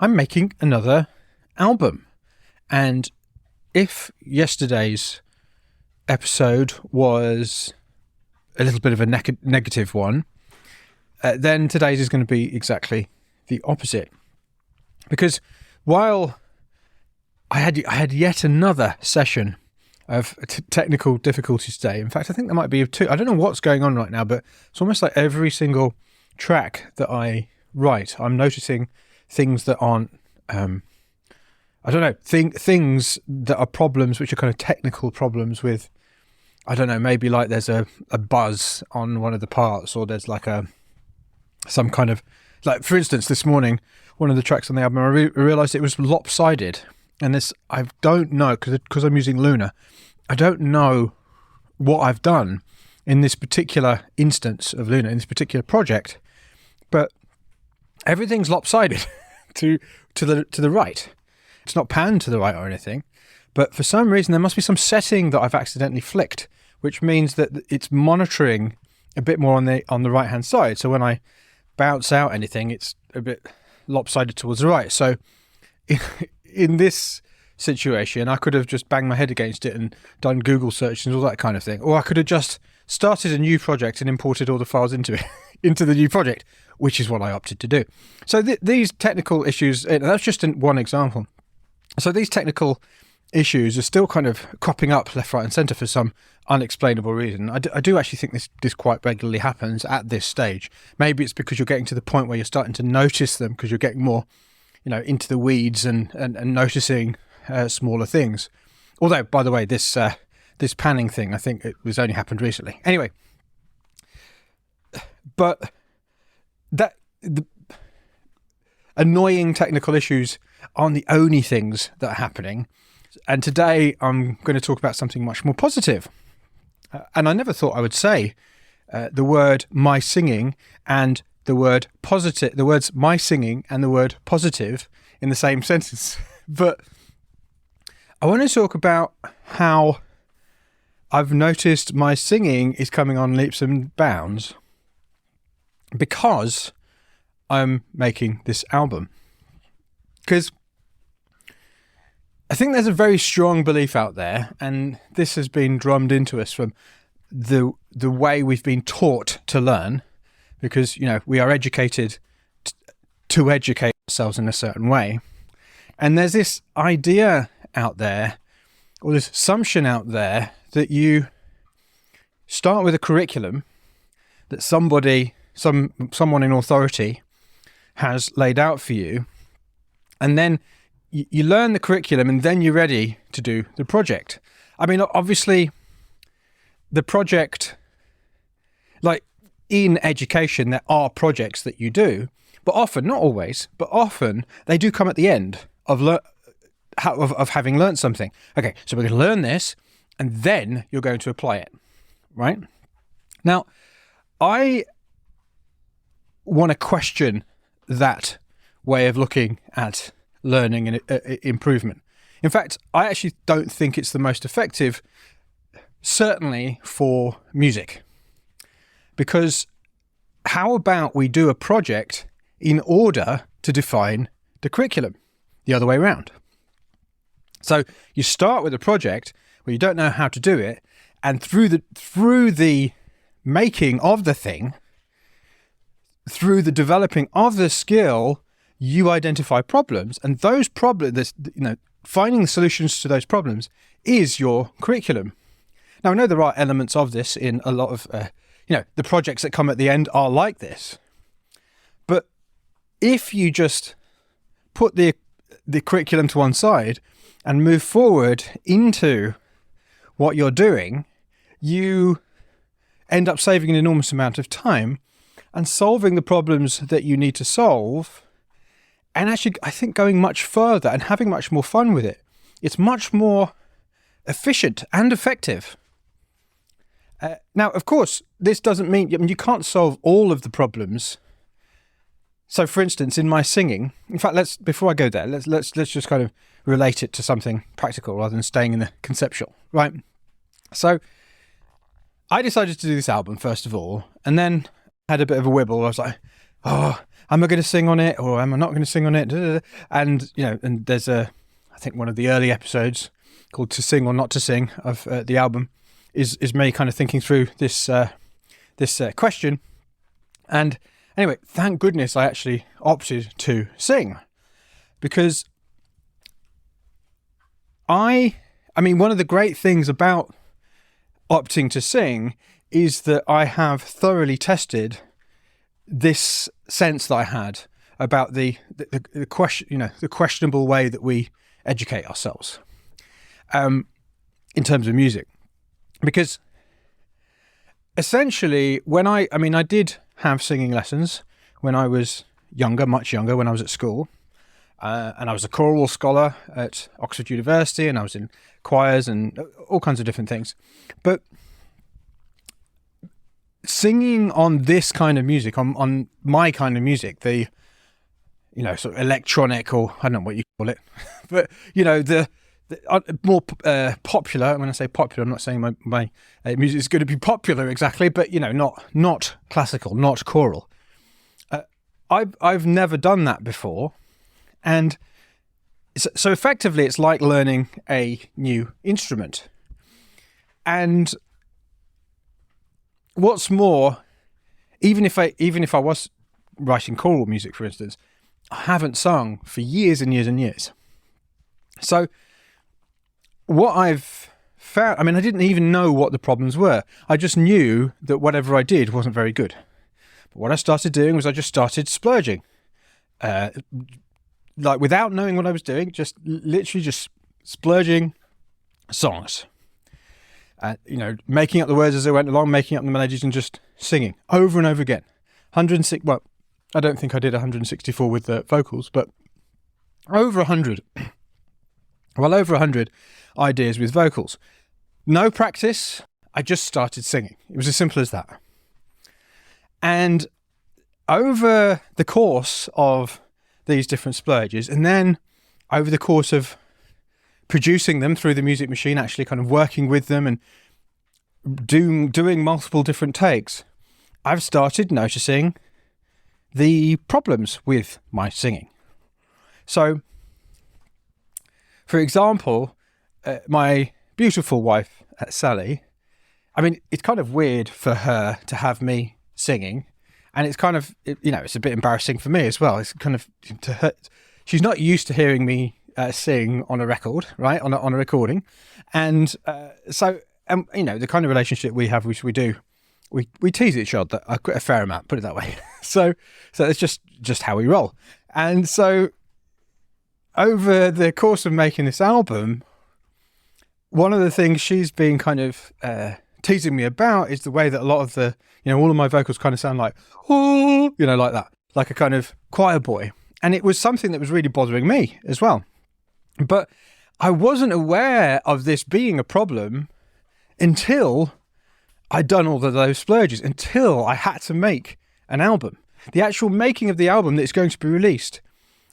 I'm making another album. And if yesterday's episode was a little bit of a negative one, then today's is going to be exactly the opposite. Because while I had yet another session of technical difficulties today. In fact, I think there might be two. I don't know what's going on right now, but it's almost like every single track that I write, I'm noticing things that aren't, I don't know, things that are problems, which are kind of technical problems with, I don't know, maybe like there's a buzz on one of the parts, or there's like some kind of, like for instance, this morning, one of the tracks on the album, I realized it was lopsided. And this, I don't know, because I'm using Luna, I don't know what I've done in this particular instance of Luna, in this particular project, but everything's lopsided to the right. It's not panned to the right or anything, but for some reason there must be some setting that I've accidentally flicked, which means that it's monitoring a bit more on the right hand side. So when I bounce out anything, it's a bit lopsided towards the right. So in this situation, I could have just banged my head against it and done Google searches and all that kind of thing. Or I could have just started a new project and imported all the files into it, into the new project, which is what I opted to do. So these technical issues, that's just one example. So these technical issues are still kind of cropping up left, right and centre for some unexplainable reason. I do actually think this quite regularly happens at this stage. Maybe it's because you're getting to the point where you're starting to notice them because you're getting more into the weeds and noticing smaller things. Although, by the way, this panning thing, I think it was only happened recently. Anyway, but the annoying technical issues aren't the only things that are happening. And today I'm going to talk about something much more positive. And I never thought I would say the word my singing and the word positive, the words my singing and the word positive in the same sentence. But I want to talk about how I've noticed my singing is coming on leaps and bounds because I'm making this album. Because I think there's a very strong belief out there, and this has been drummed into us from the way we've been taught to learn, because, we are educated to educate ourselves in a certain way. And there's this idea out there, or this assumption out there, that you start with a curriculum that someone in authority has laid out for you, and then you learn the curriculum, and then you're ready to do the project. I mean, obviously, the project, like in education, there are projects that you do, but often, not always, but often they do come at the end of having learned something. Okay, so we're going to learn this, and then you're going to apply it, right? Now, I want to question that way of looking at learning and improvement. In fact, I actually don't think it's the most effective, certainly for music. Because how about we do a project in order to define the curriculum, the other way around? So you start with a project where you don't know how to do it, and through the making of the thing, through the developing of the skill, you identify problems, and those problems, finding the solutions to those problems is your curriculum. Now, I know there are elements of this in a lot of, the projects that come at the end are like this. But if you just put the curriculum to one side and move forward into what you're doing, you end up saving an enormous amount of time and solving the problems that you need to solve. And actually, I think going much further and having much more fun with it. It's much more efficient and effective. Now, of course, this doesn't mean you can't solve all of the problems. So, for instance, in my singing, in fact, before I go there, let's just kind of relate it to something practical rather than staying in the conceptual, right? So, I decided to do this album first of all, and then had a bit of a wibble. I was like, oh, am I going to sing on it or am I not going to sing on it? And, and there's I think one of the early episodes called To Sing or Not to Sing of the album is me kind of thinking through this question. And anyway, thank goodness I actually opted to sing, because I mean, one of the great things about opting to sing is that I have thoroughly tested this sense that I had about the question, the questionable way that we educate ourselves in terms of music. Because essentially, I did have singing lessons when I was younger, much younger, when I was at school. And I was a choral scholar at Oxford University, and I was in choirs and all kinds of different things. But singing on this kind of music, on my kind of music, the, sort of electronic, or I don't know what you call it, but, the more popular, when I say popular, I'm not saying my music is going to be popular exactly, but, not classical, not choral. I've never done that before. And so effectively, it's like learning a new instrument. And what's more, even if I was writing choral music, for instance, I haven't sung for years and years and years. So what I've found, I didn't even know what the problems were. I just knew that whatever I did wasn't very good. But what I started doing was I just started splurging. Like without knowing what I was doing, just literally just splurging songs. Making up the words as I went along, making up the melodies and just singing over and over again. 106, well, I don't think I did 164 with the vocals, but over 100. Well, over 100 ideas with vocals. No practice, I just started singing. It was as simple as that. And over the course of these different splurges, and then over the course of producing them through the music machine, actually kind of working with them and doing multiple different takes, I've started noticing the problems with my singing. So, for example, my beautiful wife, Sally, it's kind of weird for her to have me singing. And it's kind of, it's a bit embarrassing for me as well. It's kind of to her. She's not used to hearing me sing on a record, right? On a recording. And so, the kind of relationship we have, which we do, we tease each other a fair amount, put it that way. So it's just how we roll. And so over the course of making this album, one of the things she's been kind of teasing me about is the way that a lot of the, all of my vocals kind of sound like, oh, like that, like a kind of choir boy. And it was something that was really bothering me as well. But I wasn't aware of this being a problem until I'd done all of those splurges, until I had to make an album. The actual making of the album that's going to be released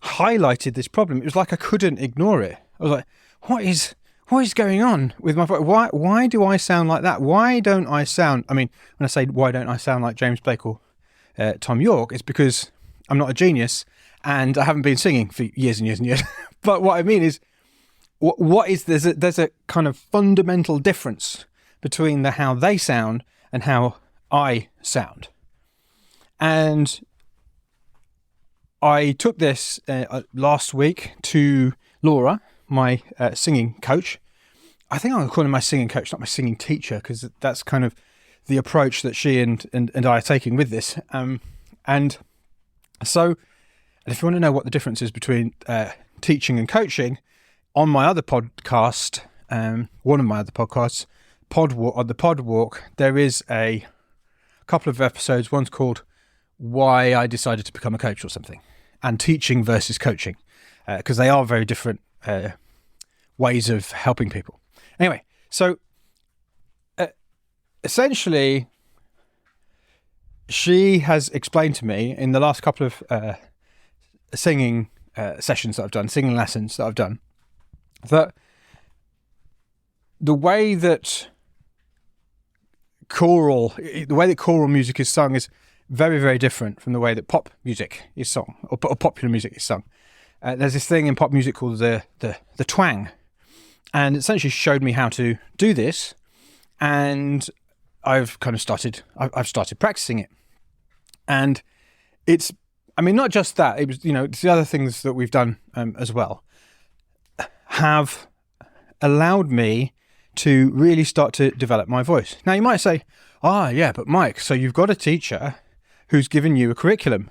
highlighted this problem. It was like I couldn't ignore it. I was like, what is going on with my voice? Why do I sound like that? Why don't I sound... when I say why don't I sound like James Blake or Tom York, it's because I'm not a genius and I haven't been singing for years and years and years. But what I mean is, there's a kind of fundamental difference between how they sound and how I sound. And I took this last week to Laura, my singing coach. I think I'm going to call him my singing coach, not my singing teacher, because that's kind of the approach that she and I are taking with this. And so, if you want to know what the difference is between teaching and coaching, on my other podcast, one of my other podcasts, the Pod Walk, there is a couple of episodes. One's called Why I Decided to Become a Coach or something, and teaching versus coaching, because they are very different ways of helping people. Anyway, so essentially, she has explained to me in the last couple of singing sessions that I've done, singing lessons that I've done, that the way that choral music is sung is very, very different from the way that pop music is sung, or popular music is sung. There's this thing in pop music called the twang, and it essentially showed me how to do this, and I've started practicing it. And it's, I mean, not just that, it was, it's the other things that we've done as well have allowed me to really start to develop my voice. Now you might say, yeah, but Mike, so you've got a teacher who's given you a curriculum,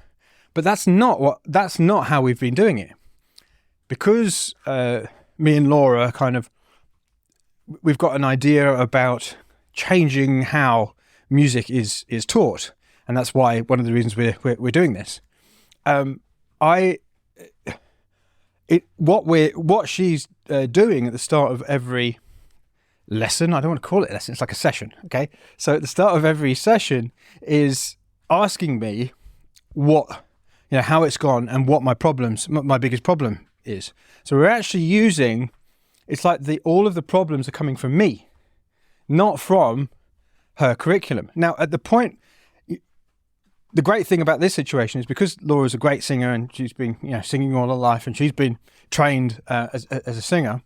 but that's not how we've been doing it. Because me and Laura we've got an idea about changing how music is taught, and that's why one of the reasons we're doing this. What she's doing at the start of every lesson, I don't want to call it a lesson, it's like a session, okay? So at the start of every session is asking me how it's gone and what my biggest problem is. So we're actually using, it's like all of the problems are coming from me, not from her curriculum. Now at the point, the great thing about this situation is because Laura's a great singer and she's been singing all her life and she's been trained as a singer,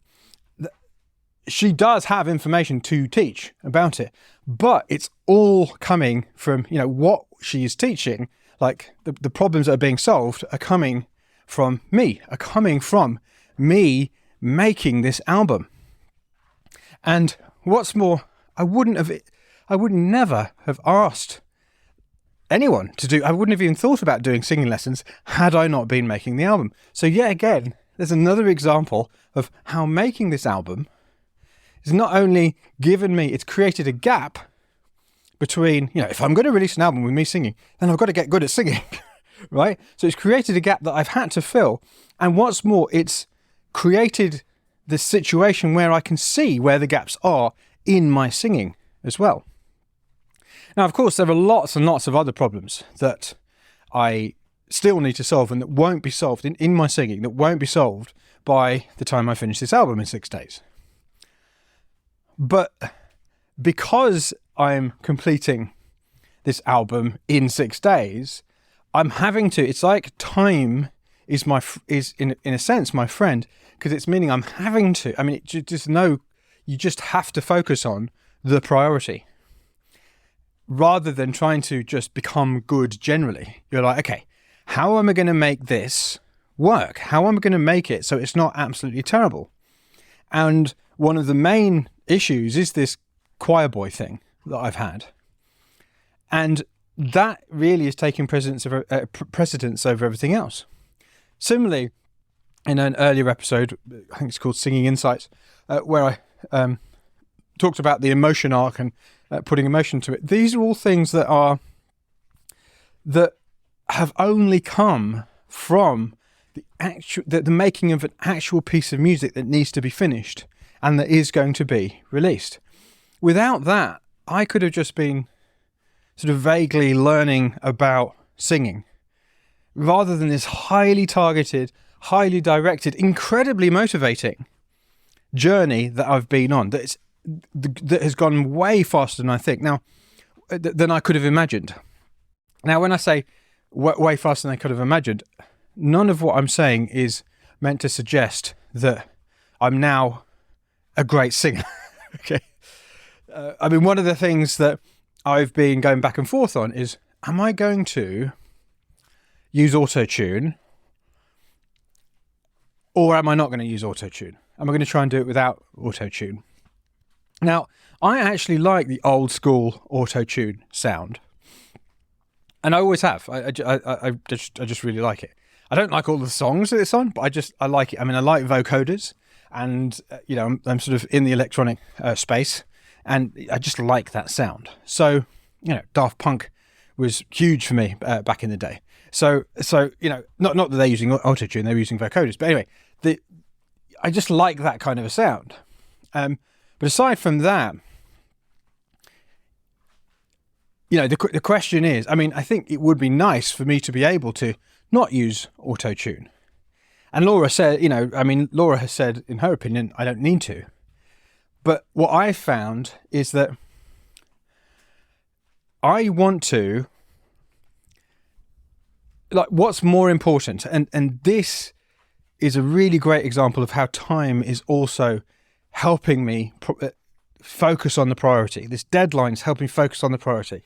she does have information to teach about it, but it's all coming from what she is teaching. Like the problems that are being solved are coming from me, making this album. And what's more, I would never have asked anyone to do, I wouldn't have even thought about doing singing lessons had I not been making the album. So yet again, there's another example of how making this album has not only it's created a gap between, if I'm going to release an album with me singing, then I've got to get good at singing, right? So it's created a gap that I've had to fill. And what's more, it's created this situation where I can see where the gaps are in my singing as well. Now, of course, there are lots and lots of other problems that I still need to solve and that won't be solved in my singing, that won't be solved by the time I finish this album in 6 days. But because I'm completing this album in 6 days, I'm having to, it's like time is in a sense my friend, because it's meaning I'm having to, you just have to focus on the priority rather than trying to just become good generally. You're like, okay, how am I going to make this work? How am I going to make it so it's not absolutely terrible? And one of the main issues is this choir boy thing that I've had. And that really is taking precedence over everything else. Similarly, in an earlier episode, I think it's called Singing Insights, where I talked about the emotion arc and putting emotion to it. These are all things that have only come from the making of an actual piece of music that needs to be finished and that is going to be released. Without that, I could have just been sort of vaguely learning about singing rather than this highly targeted, highly directed, incredibly motivating journey that I've been on that has gone way faster than I think. Now, than I could have imagined. Now, when I say way faster than I could have imagined, none of what I'm saying is meant to suggest that I'm now a great singer. Okay. One of the things that I've been going back and forth on is, am I going to use auto-tune or am I not going to use auto-tune? Am I going to try and do it without auto-tune? Now, I actually like the old school auto-tune sound. And I always have. I just really like it. I don't like all the songs that it's on, but I like it. I like vocoders, and I'm sort of in the electronic space, and I just like that sound. So Daft Punk was huge for me back in the day. So not that they're using autotune, they're using vocoders, but anyway, I just like that kind of a sound. But aside from that, the question is, I think it would be nice for me to be able to not use auto-tune. And Laura said, Laura has said, in her opinion, I don't need to. But what I found is that I want to like what's more important, and this is a really great example of how time is also helping me focus on the priority. This deadline is helping me focus on the priority.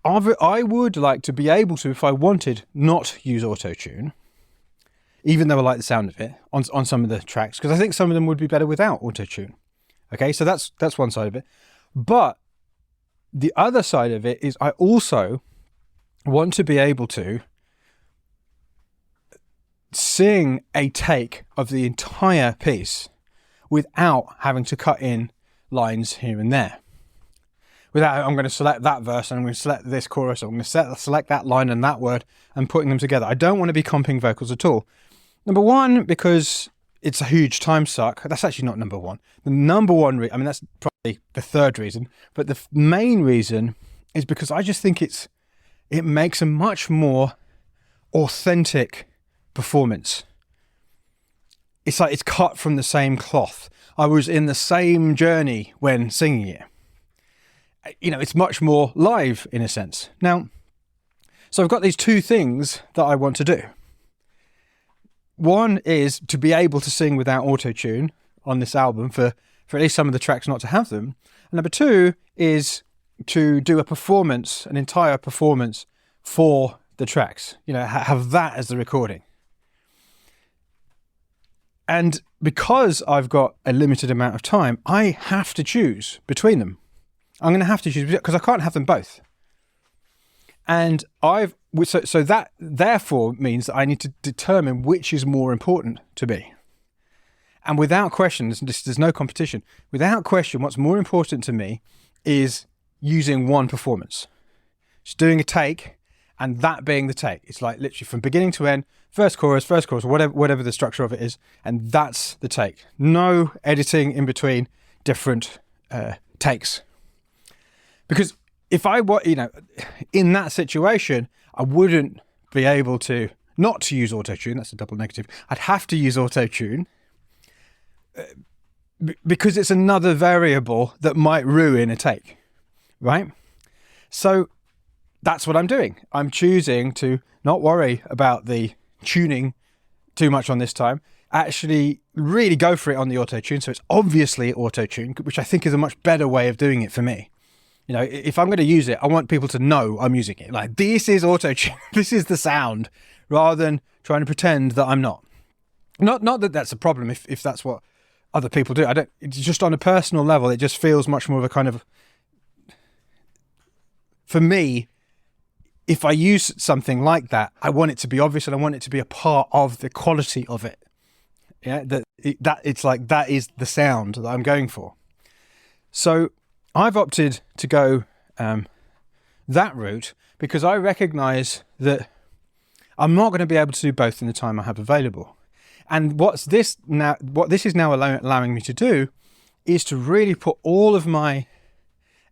I would like to be able to, if I wanted, not use auto-tune, even though I like the sound of it on some of the tracks, because I think some of them would be better without auto-tune. Okay, so that's one side of it. But the other side of it is I also want to be able to sing a take of the entire piece without having to cut in lines here and there. Without, I'm going to select that verse and I'm going to select this chorus, I'm going to select that line and that word and putting them together. I don't want to be comping vocals at all. Number one, because it's a huge time suck. That's actually not number one. The number one reason, I mean, that's probably the third reason, but the main reason is because I just think it makes a much more authentic performance. It's like it's cut from the same cloth. I was in the same journey when singing it. You know, it's much more live in a sense. Now, so I've got these two things that I want to do. One is to be able to sing without auto-tune on this album for at least some of the tracks not to have them. And number two is to do a performance, an entire performance for the tracks. You know, have that as the recording. And because I've got a limited amount of time, I have to choose between them. I'm going to have to choose because I can't have them both. And so that therefore means that I need to determine which is more important to me. And without question, there's no competition. Without question, what's more important to me is using one performance. Just doing a take and that being the take. It's like literally from beginning to end, first chorus, whatever the structure of it is. And that's the take. No editing in between different takes. Because if I were, in that situation, I wouldn't be able to not to use auto-tune. That's a double negative. I'd have to use auto-tune because it's another variable that might ruin a take, right? So that's what I'm doing. I'm choosing to not worry about the tuning too much on this time. Actually really go for it on the auto-tune. So it's obviously auto-tune, which I think is a much better way of doing it for me. You know, if I'm going to use it, I want people to know I'm using it. Like, this is auto-tune. This is the sound, rather than trying to pretend that I'm not. Not that that's a problem if that's what other people do. It's just on a personal level, it just feels much more of a kind of, for me, if I use something like that, I want it to be obvious and I want it to be a part of the quality of it. Yeah, it's like that is the sound that I'm going for. So I've opted to go that route because I recognize that I'm not going to be able to do both in the time I have available. And what this is now allowing me to do is to really put all of my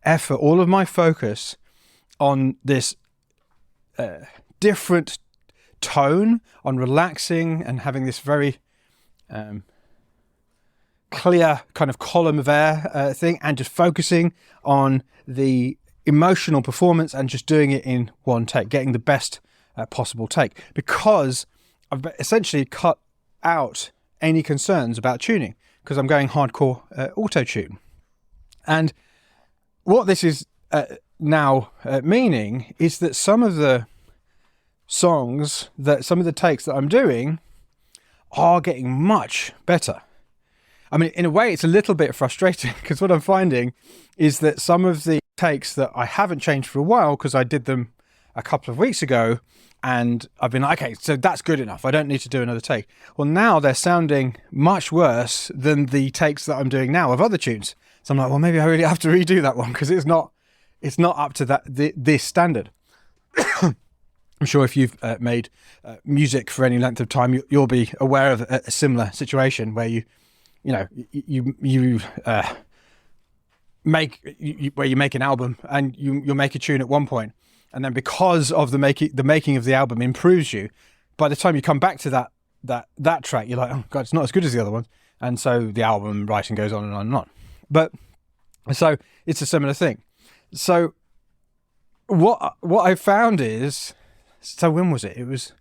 effort, all of my focus on this different tone, on relaxing and having this very clear kind of column of air thing, and just focusing on the emotional performance and just doing it in one take, getting the best possible take, because I've essentially cut out any concerns about tuning because I'm going hardcore auto-tune. And what this is now meaning is that some of the songs, some of the takes that I'm doing are getting much better. I mean, in a way, it's a little bit frustrating because what I'm finding is that some of the takes that I haven't changed for a while because I did them a couple of weeks ago and I've been like, okay, so that's good enough. I don't need to do another take. Well, now they're sounding much worse than the takes that I'm doing now of other tunes. So I'm like, well, maybe I really have to redo that one because it's not up to this standard. I'm sure if you've made music for any length of time, you'll be aware of a similar situation where you make an album and you'll make a tune at one point, and then because of the making of the album improves you, by the time you come back to that track, you're like, oh god, it's not as good as the other one, and so the album writing goes on and on and on. But so it's a similar thing. So what I found is So when was it? It was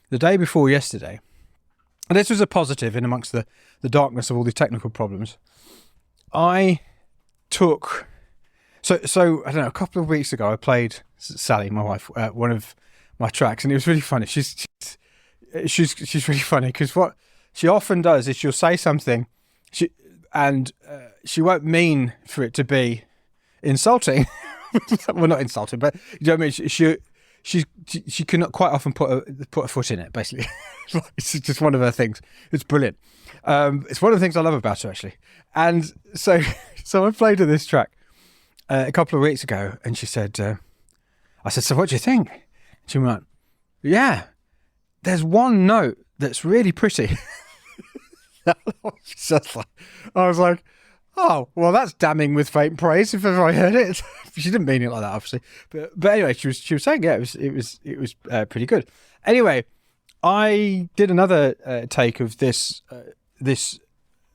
the day before yesterday. And this was a positive in amongst the darkness of all these technical problems. I took... So I don't know, a couple of weeks ago, I played Sally, my wife, one of my tracks, and it was really funny. She's really funny because what she often does is she'll say something, she won't mean for it to be insulting. Well, not insulting, but you know what I mean. She cannot quite often put a foot in it. Basically, it's just one of her things. It's brilliant. It's one of the things I love about her, actually. And so I played her this track a couple of weeks ago, and she said, "I said, so what do you think?" She went, "Yeah, there's one note that's really pretty." I was like, "Oh, well, that's damning with faint praise if ever I heard it." She didn't mean it like that, obviously, but anyway, she was saying, yeah, it was pretty good. Anyway, I did another take of this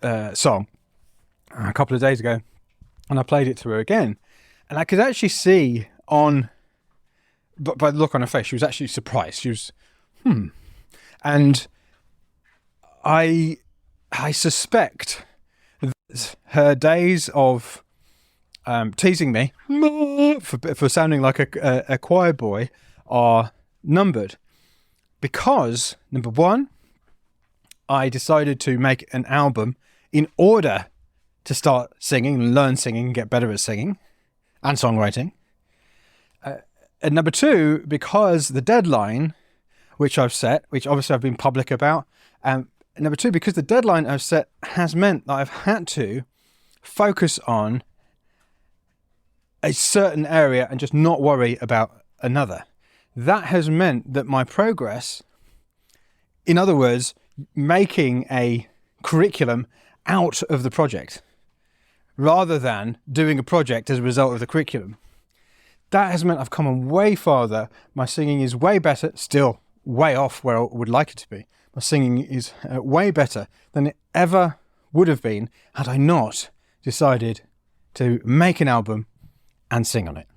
song a couple of days ago, and I played it to her again, and I could actually see by the look on her face, she was actually surprised. She was, and I suspect that her days of teasing me for sounding like a choir boy are numbered, because number one, I decided to make an album in order to start singing and learn singing and get better at singing and songwriting. And number two, because the deadline which I've set, which obviously I've been public about, number two, because the deadline I've set has meant that I've had to focus on a certain area and just not worry about another. That has meant that my progress, in other words, making a curriculum out of the project rather than doing a project as a result of the curriculum, that has meant I've come on way farther. My singing is way better, still way off where I would like it to be. My singing is way better than it ever would have been had I not decided to make an album and sing on it.